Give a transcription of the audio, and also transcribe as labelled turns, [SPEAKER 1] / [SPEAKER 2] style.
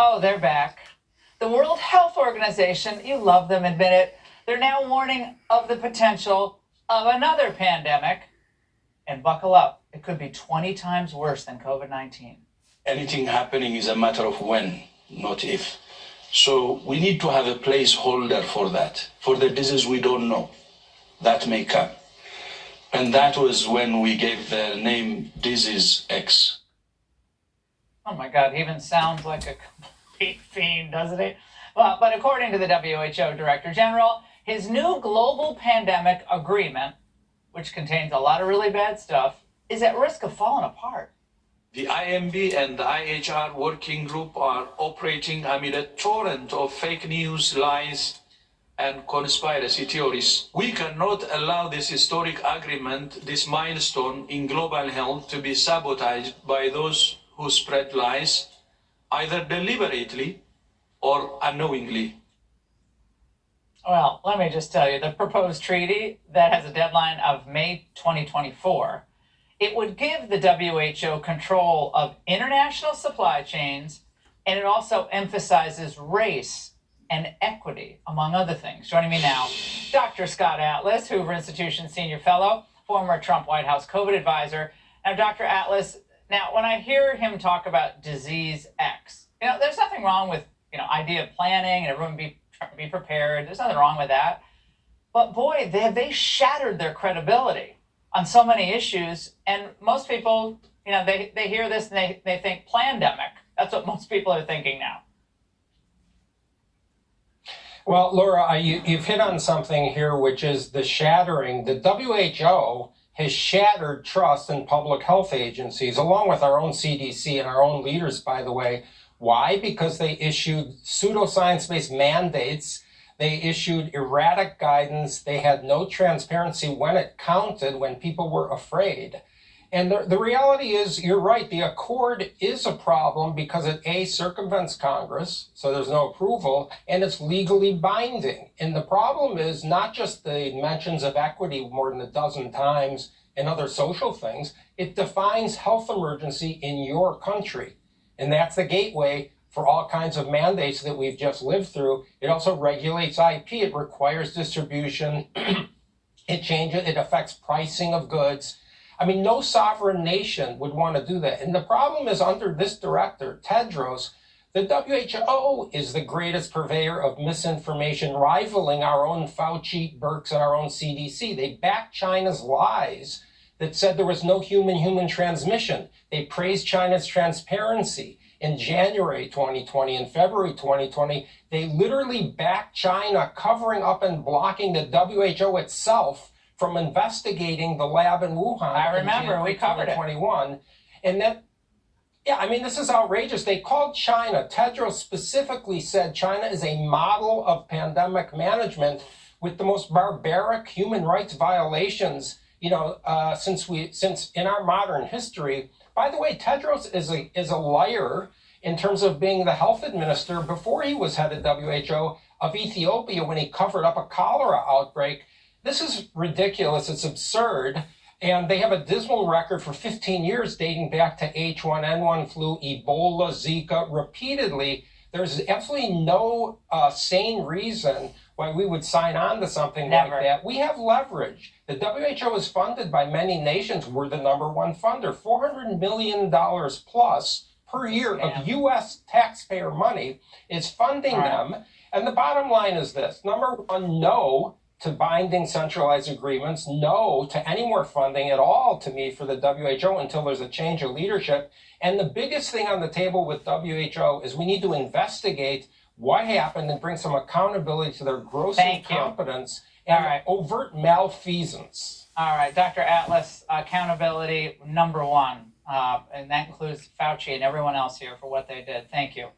[SPEAKER 1] Oh, they're back. The World Health Organization, you love them, admit it, they're now warning of the potential of another pandemic. And buckle up, it could be 20 times worse than COVID-19.
[SPEAKER 2] Anything happening is a matter of when, not if. So we need to have a placeholder for that, for the disease we don't know that may come. And that was when we gave the name Disease X.
[SPEAKER 1] Oh my God, he even sounds like a complete fiend, doesn't he? Well, but according to the WHO Director General, his new global pandemic agreement, which contains a lot of really bad stuff, is at risk of falling apart.
[SPEAKER 2] The IMB and the IHR working group are operating amid a torrent of fake news, lies, and conspiracy theories. We cannot allow this historic agreement, this milestone in global health, to be sabotaged by those who spread lies, either deliberately or unknowingly.
[SPEAKER 1] Well, let me just tell you, the proposed treaty that has a deadline of May 2024, it would give the WHO control of international supply chains, and it also emphasizes race and equity, among other things. Joining me now, Dr. Scott Atlas, Hoover Institution Senior Fellow, former Trump White House COVID advisor. Now, Dr. Atlas, now when I hear him talk about Disease X, there's nothing wrong with, idea of planning and everyone be prepared. There's nothing wrong with that. But boy, they shattered their credibility on so many issues. And most people, they hear this and they think plandemic. That's what most people are thinking now.
[SPEAKER 3] Well, Laura, you've hit on something here, which is the shattering. The WHO has shattered trust in public health agencies, along with our own CDC and our own leaders, by the way. Why? Because they issued pseudoscience-based mandates. They issued erratic guidance. They had no transparency when it counted, when people were afraid. And the reality is, you're right, the accord is a problem because it, A, circumvents Congress, so there's no approval, and it's legally binding. And the problem is not just the mentions of equity more than a dozen times and other social things, it defines health emergency in your country. And that's the gateway for all kinds of mandates that we've just lived through. It also regulates IP. It requires distribution. It affects pricing of goods. I mean, no sovereign nation would want to do that. And the problem is, under this director, Tedros, the WHO is the greatest purveyor of misinformation, rivaling our own Fauci, Birx, and our own CDC. They backed China's lies that said there was no human-human transmission. They praised China's transparency. In January 2020 and February 2020, they literally backed China covering up and blocking the WHO itself from investigating the lab in Wuhan.
[SPEAKER 1] I remember, we covered it.
[SPEAKER 3] 2021. And then, this is outrageous. They called China, Tedros specifically said China is a model of pandemic management with the most barbaric human rights violations since in our modern history. By the way, Tedros is a liar in terms of being the health administrator before he was head of WHO of Ethiopia when he covered up a cholera outbreak. This is ridiculous. It's absurd. And they have a dismal record for 15 years dating back to H1N1 flu, Ebola, Zika, repeatedly. There's absolutely no sane reason why we would sign on to something like that. We have leverage. The WHO is funded by many nations. We're the number one funder. $400 million plus per year of U.S. taxpayer money is funding them. And the bottom line is this. Number one, no to binding centralized agreements, no to any more funding at all, to me, for the WHO until there's a change of leadership. And the biggest thing on the table with WHO is we need to investigate what happened and bring some accountability to their gross incompetence and overt malfeasance.
[SPEAKER 1] All right, Dr. Atlas, accountability number one, and that includes Fauci and everyone else here for what they did. Thank you.